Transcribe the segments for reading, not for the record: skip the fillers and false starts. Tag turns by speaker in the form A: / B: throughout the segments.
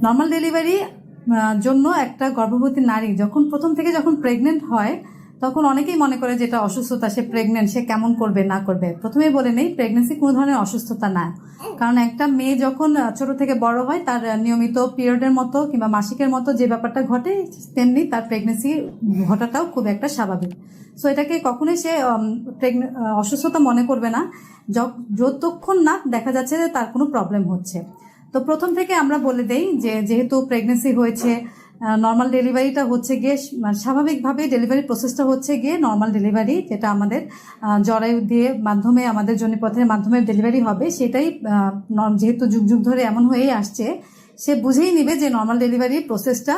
A: Normal delivery জন্য একটা গর্ভবতী নারী প্রথম থেকে যখন প্রেগনেন্ট হয় তখন অনেকেই মনে করে যে এটা অসুস্থতা, সে প্রেগনেন্ট, সে কেমন করবে না করবে। প্রথমেই বলে নেই, প্রেগনেন্সি কোনো ধরনের অসুস্থতা না। কারণ একটা মেয়ে যখন ছোট থেকে বড় হয়, তার নিয়মিত পিরিয়ডের মতো কিংবা মাসিকের মতো যে ব্যাপারটা ঘটে, তেমনি তার প্রেগনেন্সি ঘটাটাও খুব একটা স্বাভাবিক। সো এটাকে কখনোই সে অসুস্থতা মনে করবে না যতক্ষণ না দেখা যাচ্ছে যে তার কোনো প্রবলেম হচ্ছে। তো প্রথম থেকে আমরা বলে দেই যে যেহেতু প্রেগনেন্সি হয়েছে, নর্মাল ডেলিভারিটা হচ্ছে গিয়ে স্বাভাবিকভাবে ডেলিভারি প্রসেসটা হচ্ছে গিয়ে নর্মাল ডেলিভারি, যেটা আমাদের জরায়ু দিয়ে মাধ্যমে আমাদের যোনিপথের মাধ্যমে ডেলিভারি হবে, সেটাই যেহেতু যুগ যুগ ধরে এমন হয়েই আসছে, সে বুঝেই নিবে যে নর্মাল ডেলিভারি প্রসেসটা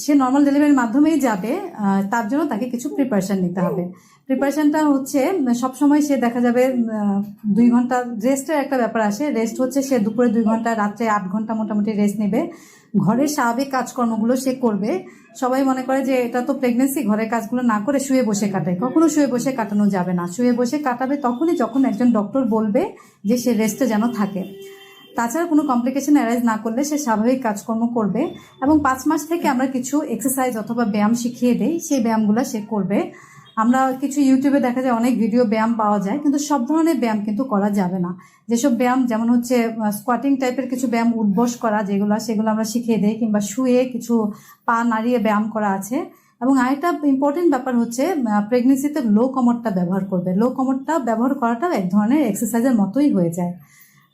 A: সে নর্মাল ডেলিভারির মাধ্যমেই যাবে। তার জন্য তাকে কিছু প্রিপারেশন নিতে হবে। প্রিপারেশনটা হচ্ছে সবসময় সে দেখা যাবে 2 ঘন্টা রেস্টের একটা ব্যাপার আসে। রেস্ট হচ্ছে সে দুপুরে 2 ঘন্টা, রাত্রে 8 ঘন্টা মোটামুটি রেস্ট নেবে। ঘরের স্বাভাবিক কাজকর্মগুলো সে করবে। সবাই মনে করে যে এটা তো প্রেগনেন্সি, ঘরের কাজগুলো না করে শুয়ে বসে কাটায়। কখনো শুয়ে বসে কাটানো যাবে না। শুয়ে বসে কাটাবে তখনই যখন একজন ডক্টর বলবে যে সে রেস্টে যেন থাকে। তাছাড়া কোনো কমপ্লিকেশন অ্যারাইজ না করলে সে স্বাভাবিক কাজকর্ম করবে। এবং 5 মাস থেকে আমরা কিছু এক্সারসাইজ অথবা ব্যায়াম শিখিয়ে দেই, সেই ব্যায়ামগুলো সে করবে। আমরা কিছু ইউটিউবে দেখা যায় অনেক ভিডিও ব্যায়াম পাওয়া যায়, কিন্তু সব ধরনের ব্যায়াম কিন্তু করা যাবে না। যেসব ব্যায়াম যেমন হচ্ছে স্কোয়াটিং টাইপের কিছু ব্যায়াম, উঠবস করা সেগুলো আমরা শিখিয়ে দেই, কিংবা শুয়ে কিছু পা নাড়িয়ে ব্যায়াম করা আছে। এবং আরেকটা ইম্পর্টেন্ট ব্যাপার হচ্ছে প্রেগনেন্সিতে লো কমরটা ব্যবহার করবে। লো কমরটা ব্যবহার করাটাও এক ধরনের এক্সারসাইজের মতোই হয়ে যায়।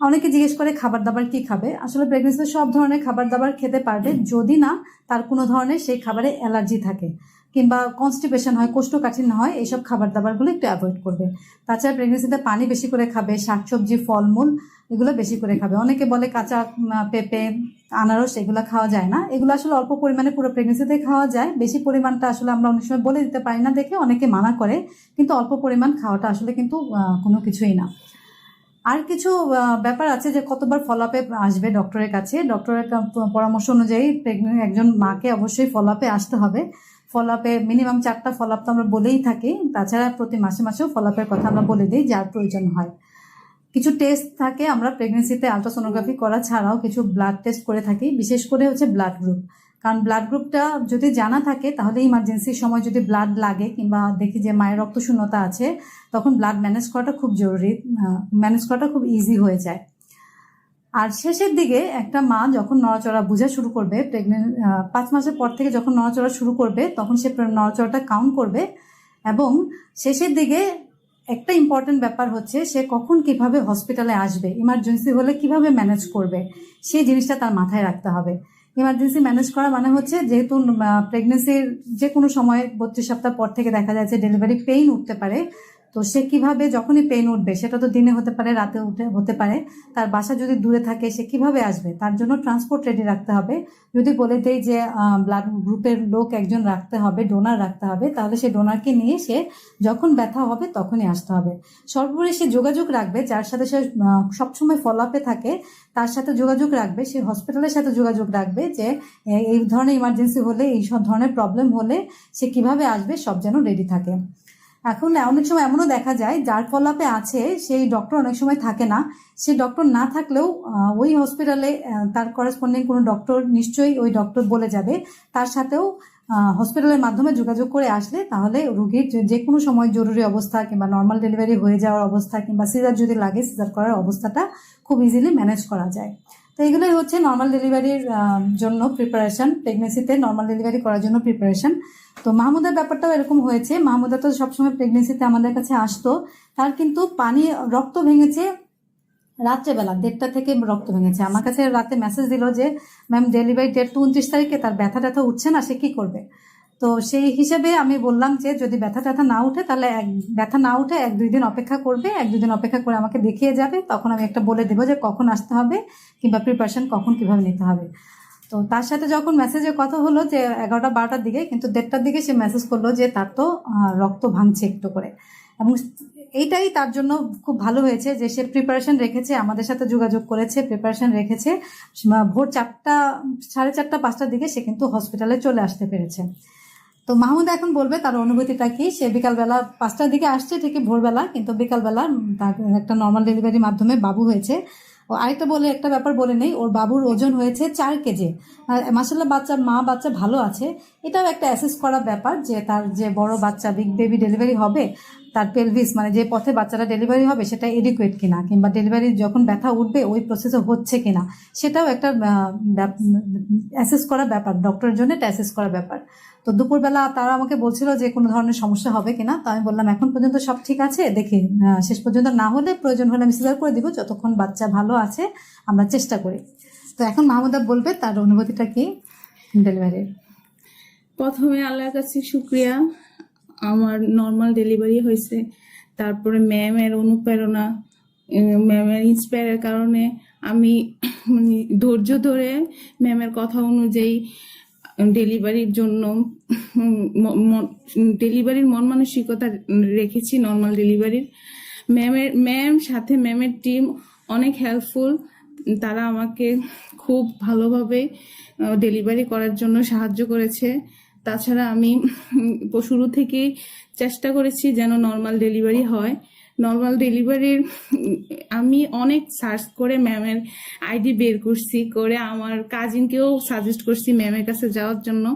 A: অনেকে জিজ্ঞেস করে খাবার দাবার কি খাবে। আসলে প্রেগনেন্সিতে সব ধরনের খাবার দাবার খেতে পারবে, যদি না তার কোনো ধরনের সেই খাবারে অ্যালার্জি থাকে কিংবা কনস্টিপেশন হয়, কোষ্ঠকাঠিন্য হয়, এইসব খাবার দাবারগুলো একটু অ্যাভয়েড করবে। তাছাড়া প্রেগনেন্সিতে পানি বেশি করে খাবে, শাকসবজি ফলমূল এগুলো বেশি করে খাবে। অনেকে বলে কাঁচা পেঁপে আনারস এগুলো খাওয়া যায় না। এগুলো আসলে অল্প পরিমাণে পুরো প্রেগনেন্সিতে খাওয়া যায়। বেশি পরিমাণটা আসলে আমরা অনেক সময় বলে দিতে পারি না দেখে অনেকে মানা করে, কিন্তু অল্প পরিমাণ খাওয়াটা আসলে কিন্তু কোনো কিছুই না। আর কিছু ব্যাপার আছে যে কতবার ফলো আপে আসবে ডক্টরের কাছে। ডক্টরের পরামর্শ অনুযায়ী প্রেগনেন্ট একজন মাকে অবশ্যই ফলো আপে আসতে হবে। ফলো আপে মিনিমাম 4টা ফলো আপ তো আমরা বলেই থাকি। তাছাড়া প্রতি মাসে মাসেও ফলো আপের কথা আমরা বলে দিই যার প্রয়োজন হয়। কিছু টেস্ট থাকে, আমরা প্রেগনেন্সিতে আলট্রাসোনোগ্রাফি করা ছাড়াও কিছু ব্লাড টেস্ট করে থাকি, বিশেষ করে হচ্ছে ব্লাড গ্রুপ। কারণ ব্লাড গ্রুপটা যদি জানা থাকে তাহলে ইমার্জেন্সির সময় যদি ব্লাড লাগে কিংবা দেখি যে মায়ের রক্তশূন্যতা আছে, তখন ব্লাড ম্যানেজ করাটা খুব জরুরি, ম্যানেজ করাটা খুব ইজি হয়ে যায়। আর শেষের দিকে একটা মা যখন নড়াচড়া বোঝা শুরু করবে, 5 মাসের পর থেকে যখন নড়াচড়া শুরু করবে, তখন সে নড়াচড়াটা কাউন্ট করবে। এবং শেষের দিকে একটা ইম্পর্টেন্ট ব্যাপার হচ্ছে সে কখন কিভাবে হসপিটালে আসবে, ইমার্জেন্সি হলে কিভাবে ম্যানেজ করবে, সেই জিনিসটা তার মাথায় রাখতে হবে। ইমার্জেন্সি ম্যানেজ করা মানে হচ্ছে, যেহেতু প্রেগনেন্সির যে কোনো সময় 32 সপ্তাহ পর থেকে দেখা যাচ্ছে ডেলিভারি পেইন উঠতে পারে, তো সে কিভাবে যখনই পেইন উঠবে, সেটা তো দিনে হতে পারে, রাতে হতে পারে, তার বাসা যদি দূরে থাকে সে কিভাবে আসবে, তার জন্য ট্রান্সপোর্ট রেডি রাখতে হবে। যদি বলে দেয় যে ব্লাড গ্রুপের লোক একজন রাখতে হবে, ডোনার রাখতে হবে, তাহলে সে ডোনারকে নিয়ে সে যখন ব্যথা হবে তখনই আসতে হবে। সর্বোপরি সে যোগাযোগ রাখবে যার সাথে সে সবসময় ফলো আপে থাকে, তার সাথে যোগাযোগ রাখবে, সে হসপিটালের সাথে যোগাযোগ রাখবে যে এই ধরনের ইমার্জেন্সি হলে, এই সব ধরনের প্রবলেম হলে সে কিভাবে আসবে, সব যেন রেডি থাকে। এখন অনেক সময় এমনও দেখা যায় যার ফলো আপে আছে সেই ডক্টর অনেক সময় থাকে না। সেই ডক্টর না থাকলেও ওই হসপিটালে তার করেসপন্ডিং কোনো ডক্টর নিশ্চয়ই ওই ডক্টর বলে যাবে, তার সাথেও হসপিটালের মাধ্যমে যোগাযোগ করে আসলে তাহলে রোগীর যে কোনো সময় জরুরি অবস্থা কিংবা নর্মাল ডেলিভারি হয়ে যাওয়ার অবস্থা কিংবা সিজার যদি লাগে, সিজার করার অবস্থাটা খুব ইজিলি ম্যানেজ করা যায়। তো এগুলোই হচ্ছে নর্মাল ডেলিভারির জন্য প্রিপারেশন, প্রেগনেন্সিতে নর্মাল ডেলিভারি করার জন্য প্রিপারেশন। তো মাহমুদার ব্যাপারটাও এরকম হয়েছে। মাহমুদা তো সবসময় প্রেগনেন্সিতে আমাদের কাছে আসতো, তার কিন্তু রক্ত ভেঙেছে রাত্রেবেলা 1:30 থেকে রক্ত ভেঙেছে। আমার কাছে রাতে মেসেজ দিল যে ম্যাম ডেলিভারি ডেট তো 29 তারিখে, তার ব্যথা ট্যাথা উঠছে না, সে কি করবে। তো সেই হিসেবে আমি বললাম যে যদি ব্যথা ট্যাথা না উঠে তাহলে ব্যথা না উঠে 1-2 দিন অপেক্ষা করবে, 1-2 দিন অপেক্ষা করে আমাকে দেখিয়ে যাবে, তখন আমি একটা বলে দেবো যে কখন আসতে হবে কিংবা প্রিপারেশন কখন কিভাবে নিতে হবে। তো তার সাথে যখন মেসেজে কথা হলো যে 11টা-12টার দিকে, কিন্তু 1:30টার দিকে সে মেসেজ করলো যে তার তো রক্ত ভাঙছে একটু করে। এবং এইটাই তার জন্য খুব ভালো হয়েছে যে সে প্রিপারেশন রেখেছে, আমাদের সাথে যোগাযোগ করেছে, প্রিপারেশন রেখেছে। ভোর 4টা, 4:30, 5টার দিকে সে কিন্তু হসপিটালে চলে আসতে পেরেছে। তো মাহমুদ এখন বলবে তার অনুভূতিটা কি। সে বিকালবেলা 5টার দিকে আসছে ঠিকই ভোরবেলা, কিন্তু বিকালবেলা তার একটা নর্মাল ডেলিভারির মাধ্যমে বাবু হয়েছে। ও আরেকটা বলে একটা ব্যাপার বলে নেই, ওর বাবুর ওজন হয়েছে 4 কেজি। মাসাল্লাহ বাচ্চা ভালো আছে। এটাও একটা অ্যাসেস করা ব্যাপার যে তার যে বড় বাচ্চা বিগ বেবি ডেলিভারি হবে, তার পেলভিস মানে যে পথে বাচ্চাটা ডেলিভারি হবে সেটা এডিকুয়েট কিনা, কিংবা ডেলিভারি যখন ব্যথা উঠবে ওই প্রসেসে হচ্ছে কিনা, সেটাও একটা অ্যাসেস করা ব্যাপার, ডক্টরের জন্য এটা অ্যাসেস করা ব্যাপার। তো দুপুরবেলা তারা আমাকে বলছিল যে কোনো ধরনের সমস্যা হবে কিনা, তো আমি বললাম এখন পর্যন্ত সব ঠিক আছে, দেখি শেষ পর্যন্ত না হলে প্রয়োজন হলে আমি সিজার করে দিব, যতক্ষণ বাচ্চা ভালো আছে আমরা চেষ্টা করি। তো এখন মাহমুদা বলবে তার অনুভূতিটা কি ডেলিভারির।
B: প্রথমে আল্লাহর কাছে শুক্রিয়া, আমার নর্মাল ডেলিভারি হয়েছে। তারপরে ম্যামের অনুপ্রেরণা, ম্যামের ইন্সপায়ারের কারণে আমি ধৈর্য ধরে ম্যামের কথা অনুযায়ী ডেলিভারির জন্য ডেলিভারির মন মানসিকতা রেখেছি নর্মাল ডেলিভারির। ম্যামের টিম অনেক হেল্পফুল, তারা আমাকে খুব ভালোভাবে ডেলিভারি করার জন্য সাহায্য করেছে। তাছাড়া আমি শুরু থেকেই চেষ্টা করেছি যেন নর্মাল ডেলিভারি হয়। নর্মাল ডেলিভারির আমি অনেক সার্চ করে ম্যামের আইডি বের করছি, করে আমার কাজিনকেও সাজেস্ট করছি ম্যামের কাছে যাওয়ার জন্য।